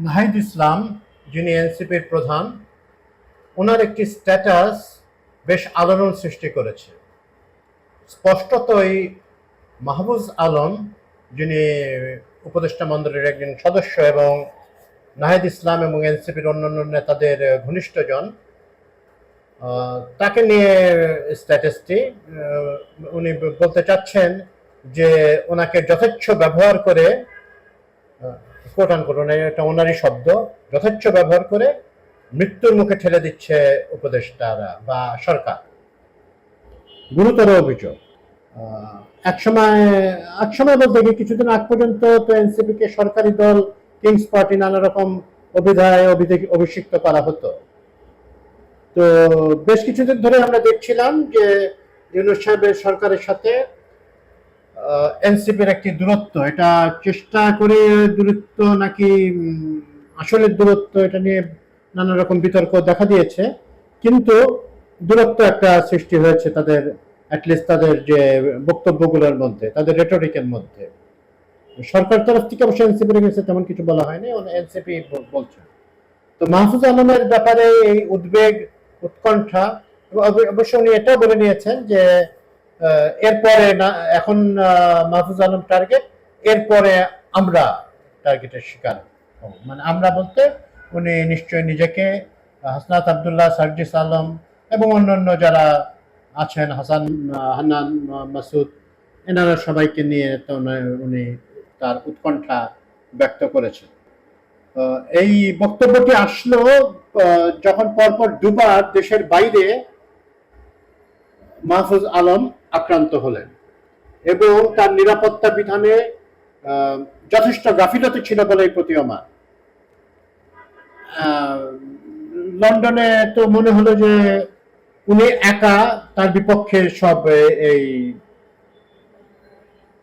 নাহিদ ইসলাম, যিনি এনসিপির প্রধান, ওনার একটি স্ট্যাটাস বেশ আলোড়ন সৃষ্টি করেছে। স্পষ্টতই মাহফুজ আলম, যিনি উপদেষ্টা মণ্ডলীর একজন সদস্য এবং নাহিদ ইসলাম এবং এনসিপির অন্যান্য নেতাদের ঘনিষ্ঠজন, তাকে নিয়ে স্ট্যাটাসটি উনি বলতে চাচ্ছেন যে ওনাকে যথেচ্ছ ব্যবহার করে, কোট আনকোট, এটা ওনারই শব্দ, যথেচ্ছ ব্যবহার করে মৃত্যুর মুখে ঠেলে দিচ্ছে উপদেষ্টারা বা সরকার। গুরুতর অভিযোগ। একসময় একসময় বলতে গিয়ে কিছুদিন আগ পর্যন্ত তো এনসিপি কে সরকারি দল, কিংস পার্টি নানা রকম অভিধায় অভিষিক্ত করা হতো। তো বেশ কিছুদিন ধরে আমরা দেখছিলাম যে ইউনূস সাহেবের সরকারের সাথে এনসিপির একটি দূরত্ব, এটা চেষ্টা করে দূরত্ব নাকি আসলের দূরত্ব, এটা নিয়ে নানা রকম বিতর্ক দেখা দিয়েছে। কিন্তু দূরত্ব একটা সৃষ্টি হয়েছে তাদের, অ্যাটলিস্ট তাদের যে বক্তব্যগুলোর মধ্যে, তাদের রেটরিকের মধ্যে। সরকার তরফ থেকে অবশ্য এনসিপির কাছে তেমন কিছু বলা হয়নি, এনসিপি বলছে। তো মাহফুজ আলমের ব্যাপারে এই উদ্বেগ, উৎকণ্ঠা, অবশ্য উনি এটাও বলে নিয়েছেন যে এরপরে না, এখন মাহফুজ আলম টার্গেট, এরপরে আমরা টার্গেটের শিকার হব। মানে আমরা বলতে উনি নিশ্চয়ই নিজেকে, হাসনাত আবদুল্লাহ, সার্জিস আলম এবং অন্যান্য যারা আছেন, হান্নান মাসুদ, এনারা সবাইকে নিয়ে তো উনি তার উৎকণ্ঠা ব্যক্ত করেছেন। এই বক্তব্যটি আসলো যখন পরপর দুবার দেশের বাইরে মাহফুজ আলম আক্রান্ত হলেন এবং তার নিরাপত্তা বিধানে যথেষ্ট গাফিলতি ছিল বলেই প্রতীয়মান। লন্ডনে তো মনে হলো যে উনি একা, তার বিপক্ষে সব এই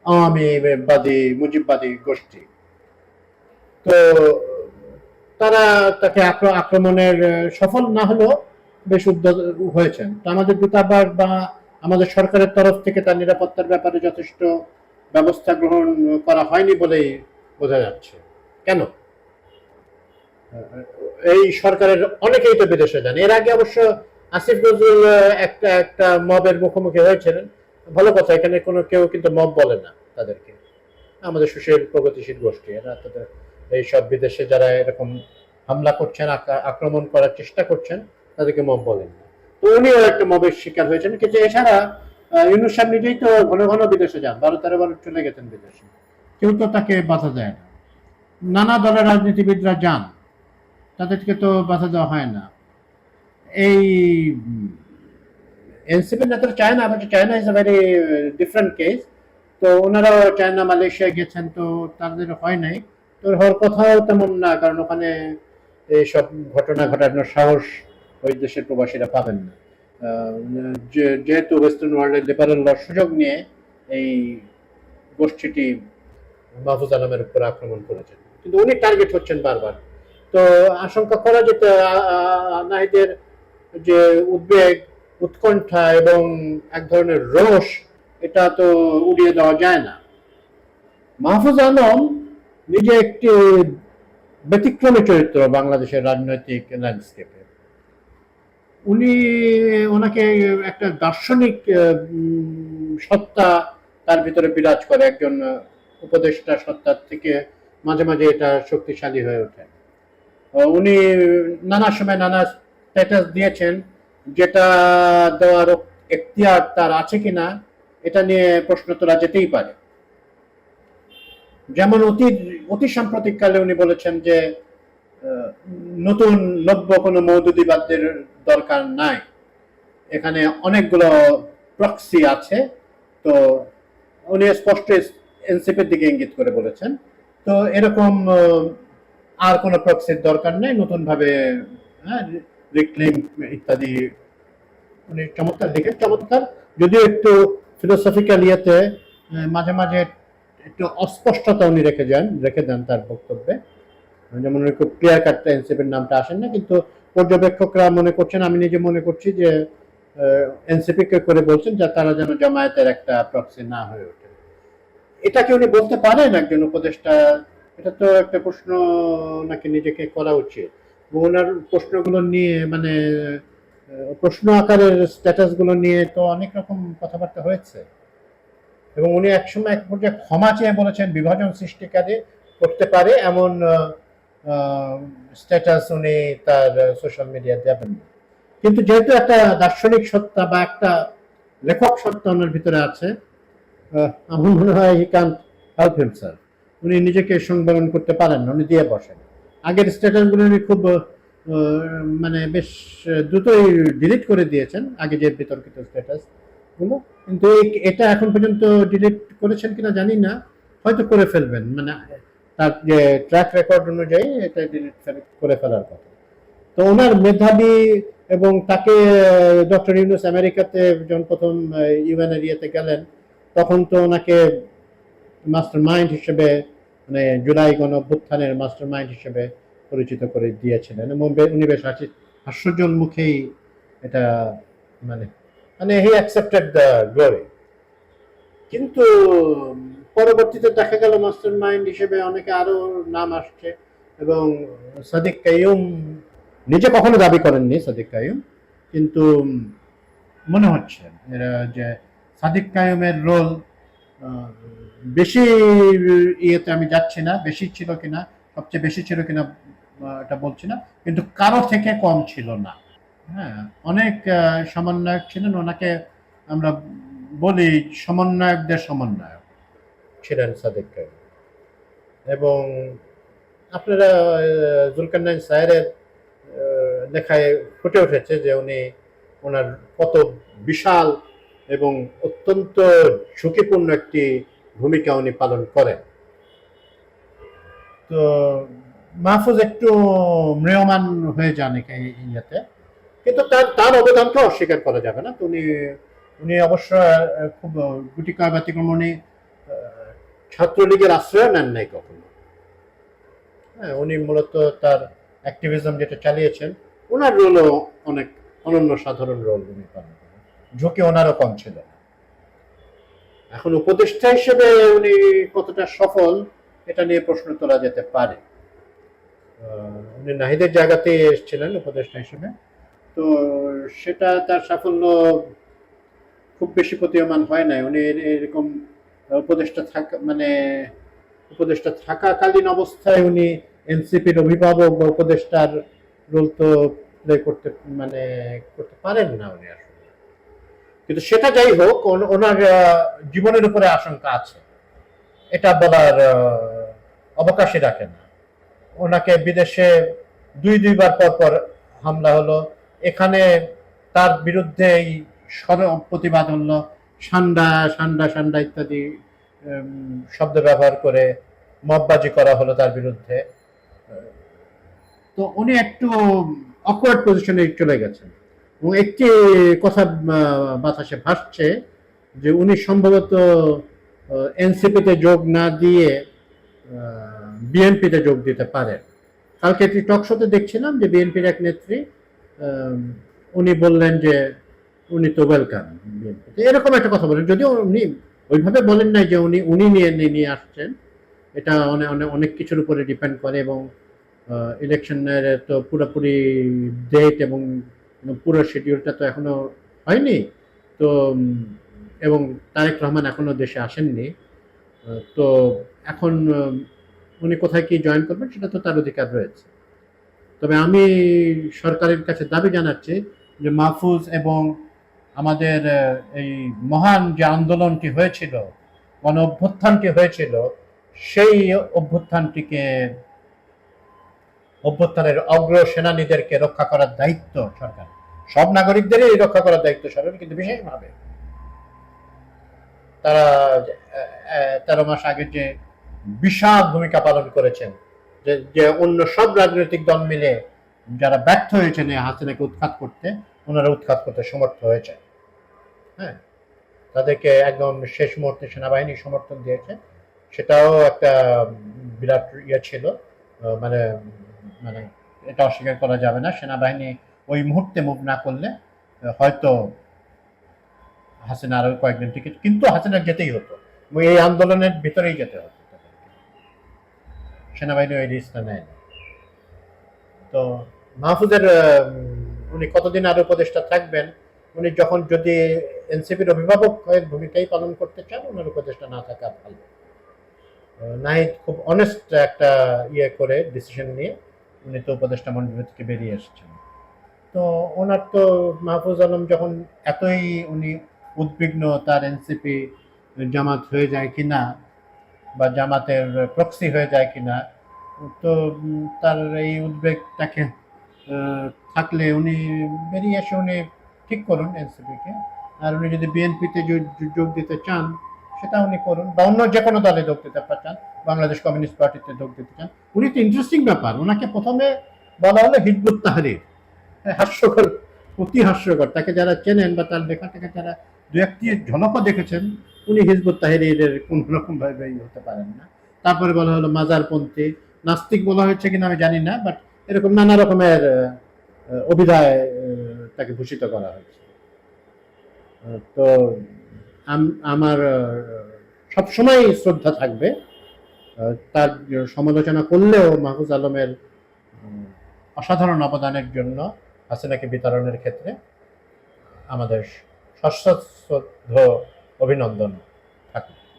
আওয়ামীবাদী, মুজিববাদী গোষ্ঠী। তো তারা তাকে আক্রমণের সফল না হলেও বেশ উদ্যোগ হয়েছেন। তো আমাদের দূতাবাস বা আমাদের সরকারের তরফ থেকে তার নিরাপত্তার ব্যাপারে যথেষ্ট ব্যবস্থা গ্রহণ করা হয়নি বলেই বোঝা যাচ্ছে। কেন? এই সরকারের অনেকেই তো বিদেশে যান। এর আগে অবশ্য আসিফ নজরুল একটা একটা মবের মুখোমুখি হয়েছিলেন। ভালো কথা, এখানে কোনো কেউ কিন্তু মব বলে না তাদেরকে, আমাদের সুশীল প্রগতিশীল গোষ্ঠী, এরা তাদের এইসব বিদেশে যারা এরকম হামলা করছেন, আক্রমণ করার চেষ্টা করছেন, তাদেরকে মব বলেন না। তো উনিও একটা মবের শিকার হয়েছেন। কিন্তু এছাড়া ইউনূস সাহেব নিজেই তো ঘন ঘন বিদেশে যান, 12-13 বার চলে গেছেন বিদেশে, কেউ তো তাকে বাধা দেয় না। নানা দলের রাজনীতিবিদরা যান, তাদেরকে তো বাধা দেওয়া হয় না। এই এনসিপি নেতারা China, but China is a very different case. তো ওনারাও চায়না, মালয়েশিয়া গেছেন, তো তাদের হয় নাই। তো হওয়ার কথাও তেমন না, কারণ ওখানে এইসব ঘটনা ঘটানোর সাহস ওই দেশের প্রবাসীরা পাবেন না। যেহেতু ওয়েস্টার্ন ওয়ার্ল্ডের লিবারেল লর সুযোগ নিয়ে এই গোষ্ঠীটি মাহফুজ আলমের উপর আক্রমণ করেছেন, কিন্তু উনি টার্গেট হচ্ছেন বারবার। তো আশঙ্কা করা যেত নাহিদের যে উদ্বেগ, উৎকণ্ঠা এবং এক ধরনের রোষ, এটা তো উড়িয়ে দেওয়া যায় না। মাহফুজ আলম নিজে একটি ব্যতিক্রমী চরিত্র বাংলাদেশের রাজনৈতিক ল্যান্ডস্কেপে। উনি, ওনাকে একটা দার্শনিক সত্তা তার ভিতরে বিরাজ করে, একজন উপদেষ্টা সত্তার থেকে মাঝে মাঝে এটা শক্তিশালী হয়ে ওঠে। উনি নানা সময় নানা স্ট্যাটাস দিয়েছেন, যেটা দেওয়ার এখতিয়ার তার আছে কিনা এটা নিয়ে প্রশ্ন তোলা যেতেই পারে। যেমন অতি সাম্প্রতিককালে উনি বলেছেন যে নতুন নব্য কোনো মৌদুদিবাদদের দরকার নাই, এখানে অনেকগুলো প্রক্সি আছে। তো উনি স্পষ্ট এনসিপির দিকে ইঙ্গিত করে বলেছেন। তো এরকম আর কোনো প্রক্সির দরকার নেই, নতুন ভাবে রিক্লেম ইত্যাদি উনি চমৎকার দিকে, চমৎকার যদিও একটু ফিলোসফিক্যাল ইয়েতে মাঝে মাঝে একটু অস্পষ্টতা উনি রেখে দেন তার বক্তব্যে। যেমন খুব ক্লিয়ার কাট এনসিপির নামটা আসেন না, কিন্তু পর্যবেক্ষকরা মনে করছেন, আমি নিজে মনে করছি যে এনসিপি কে করে বলছেন যে তারা যেন জামায়াতের একটা প্রক্সি না হয়ে ওঠে। এটা কি উনি বলতে পারেন একজন উপদেষ্টা এটা তো একটা প্রশ্ন নাকি নিজেকে করা উচিত। এবং ওনার প্রশ্নগুলো নিয়ে মানে প্রশ্ন আকারের স্ট্যাটাস গুলো নিয়ে তো অনেক রকম কথাবার্তা হয়েছে, এবং উনি একসময় এক পর্যায়ে ক্ষমা চেয়ে বলেছেন বিভাজন সৃষ্টিকারী করতে পারে এমন স্ট্যাটাস উনি তার সোশ্যাল মিডিয়া দেবেন। কিন্তু যেহেতু একটা দার্শনিক সত্তা বা একটা লেখক সত্তা ওনার ভিতরে আছে, আমার মনে হয় হি ক্যান হেল্প হিমসেলফ। উনি নিজেকে সংবরণ করতে পারেন না, উনি দিয়ে বসেন। আগের স্ট্যাটাসগুলো উনি খুব মানে বেশ দ্রুতই ডিলিট করে দিয়েছেন, আগে যে বিতর্কিত স্ট্যাটাস গুলো। কিন্তু এটা এখন পর্যন্ত ডিলিট করেছেন কিনা জানি না, হয়তো করে ফেলবেন, মানে তার যে ট্র্যাক রেকর্ড অনুযায়ী এটা ডিলিট করে ফেলার কথা। তো ওনার মেধাবী, এবং তাকে ডক্টর ইউনুস আমেরিকাতে যখন প্রথম ইউএন এরিয়াতে গেলেন, তখন তো ওনাকে মাস্টার মাইন্ড হিসেবে, মানে জুলাই গণ অভ্যুত্থানের মাস্টার মাইন্ড হিসেবে পরিচিত করে দিয়েছিলেন, এবং উনি বেশ হাস্যজ্জ্বল মুখেই এটা মানে মানে হি অ্যাকসেপ্টেড দ্য গ্লোরি। কিন্তু পরবর্তীতে দেখা গেল মাস্টার মাইন্ড হিসেবে অনেকে আরো নাম আসছে, এবং সাদিক কাইয়ুম নিজে কখনো দাবি করেননি সাদিক কাইয়ুম, কিন্তু মনে হচ্ছে যে সাদিক কাইয়ুমের রোল বেশি, ইয়েতে আমি যাচ্ছি না, বেশি ছিল কিনা, সবচেয়ে বেশি ছিল কিনা এটা বলছি না, কিন্তু কারো থেকে কম ছিল না। হ্যাঁ, অনেক সমন্বয়ক ছিলেন, ওনাকে আমরা বলি সমন্বয়কদের সমন্বয়ক ছিলেন সাদিক কাইয়ুম। এবং আপনারা জুলকারনাইন স্যারের লেখায় ফুটে উঠেছে যে উনি ওনার কত বিশাল এবং অত্যন্ত ঝুঁকিপূর্ণ একটি ভূমিকা উনি পালন করেন। তো মাহফুজ একটু ম্রিয়মান হয়ে যান ইয়েতে, কিন্তু তার তার অবদানকে অস্বীকার করা যাবে না। তো উনি উনি অবশ্য খুব গুটি কয় ব্যতিক্রম, উনি ছাত্রলীগের আশ্রয় নেন নাই কখনো। হ্যাঁ, উনি মূলত তার অ্যাক্টিভিজম যেটা চালিয়েছেন, ওনার রোলও অনেক অনন্য সাধারণ রোল উনি পালন করেন, ঝুঁকি ওনারও কম ছিল না। এখন উপদেষ্টা হিসেবে উনি কতটা সফল, এটা নিয়ে প্রশ্ন তোলা যেতে পারে। উনি নাহিদের জায়গাতে এসেছিলেন উপদেষ্টা হিসেবে, তো সেটা তার সাফল্য খুব বেশি প্রতীয়মান হয় নাই। উনি এরকম উপদেষ্টা থাকা মানে উপদেষ্টা থাকাকালীন অবস্থায় উনি এনসিপির অভিভাবক বা উপদেষ্টার রোল তো প্লে করতে মানে করতে পারেন না উনি আসলে। কিন্তু সেটা যাই হোক, ওনার জীবনের উপরে আশঙ্কা আছে, এটা বলার অবকাশই রাখে না। ওনাকে বিদেশে দুইবার পর পর হামলা হলো, এখানে তার বিরুদ্ধে এই প্রতিবাদ হলো, সান্ডা সান্ডা সান্ডা ইত্যাদি শব্দ ব্যবহার করে মববাজি করা হলো তার বিরুদ্ধে। তো উনি একটু অকওয়ার্ড পজিশনে চলে গেছেন, এবং একটি কথা বাতাসে ভাসছে যে উনি সম্ভবত এনসিপিতে যোগ না দিয়ে বিএনপিতে যোগ দিতে পারেন। কালকে একটি টক শোতে দেখছিলাম যে বিএনপির এক নেত্রী উনি বললেন যে উনি তো ওয়েলকাম বিএনপিতে, এরকম একটা কথা বলেন। যদিও উনি ওইভাবে বলেন নাই যে উনি উনি নিয়ে নিয়ে আসছেন, এটা অনেক অনেক অনেক কিছুর উপরে ডিপেন্ড করে, এবং ইলেকশনের তো পুরোপুরি ডেট এবং পুরো শিডিউলটা তো এখনো হয়নি। তো এবং তারেক রহমান এখনো দেশে আসেননি। তো এখন উনি কোথায় কি জয়েন করবেন সেটা তো তার অধিকার রয়েছে। তবে আমি সরকারের কাছে দাবি জানাচ্ছি যে মাহফুজ এবং আমাদের এই মহান যে আন্দোলনটি হয়েছিল, গণ অভ্যুত্থানটি হয়েছিল, সেই অভ্যুত্থানের অগ্র সেনানীদেরকে রক্ষা করার দায়িত্ব সরকার, সব নাগরিকদেরই রক্ষা করার দায়িত্ব সরকার, কিন্তু বিশেষভাবে তারা 13 মাস আগে যে বিশাল ভূমিকা পালন করেছেন, যে অন্য সব রাজনৈতিক দল মিলে যারা ব্যর্থ হয়েছেন হাসিনাকে উৎখাত করতে, ওনারা উৎখাত করতে সমর্থ হয়েছে। হ্যাঁ, তাদেরকে একদম শেষ মুহূর্তে সেনাবাহিনী সমর্থন দিয়েছে, সেটাও একটা বিরাট ইয়ে ছিল। মানে মানে এটা অস্বীকার করা যাবে না, সেনাবাহিনী ওই মুহূর্তে মুভ না করলে হয়তো হাসিনা আরো কয়েকদিন টিকিট, কিন্তু হাসিনা যেতেই হতো, এই আন্দোলনের ভিতরেই যেতে হতো। সেনাবাহিনী ওই রিস্কটা নেয় না। তো মাহফুজের উনি কতদিন আরো উপদেষ্টা থাকবেন, উনি যখন যদি এনসিপির অভিভাবকের ভূমিকাই পালন করতে চান, ওনার উপদেষ্টা না থাকা ভালো। নাহিদ খুব অনেস্ট একটা করে ডিসিশন নিয়ে উনি তো উপদেষ্টা মন্ডলী থেকে বেরিয়ে এসেছেন। তো ওনার তো মাহফুজ আলম যখন এতই উনি উদ্বিগ্ন তার এনসিপি জামাত হয়ে যায় কিনা বা জামাতের প্রক্সি হয়ে যায় কিনা, তো তার এই উদ্বেগটাকে থাকলে উনি বেরিয়ে এসে উনি ঠিক করুন এনসিপিকে। আর উনি যদি বিএনপিতে যোগ দিতে চান সেটা উনি করুন, বা অন্য যে কোনো দলে যোগ দিতে চান, বাংলাদেশ কমিউনিস্ট পার্টিতে যোগ দিতে চান। উনি তো ইন্টারেস্টিং ব্যাপার, ওনাকে প্রথমে বলা হলো হিজবুত তাহরির, হাস্যকর, অতি হাস্যকর। তাকে যারা চেনেন বা তার লেখা থেকে যারা দু একটি ঝলকও দেখেছেন, উনি হিজবুত তাহরিরের কোন রকম ভাবে হতে পারেন না। তারপরে বলা হলো মাজারপন্থী, নাস্তিক বলা হয়েছে কিনা আমি জানি না, বাট এরকম নানা রকমের অভিধায় তাকে ভূষিত করা হয়েছে। তো আমার সবসময় শ্রদ্ধা থাকবে তার সমালোচনা করলেও মাহফুজ আলমের অসাধারণ অবদানের জন্য হাসিনাকে বিতরণের ক্ষেত্রে আমাদের সশ্রদ্ধ অভিনন্দন।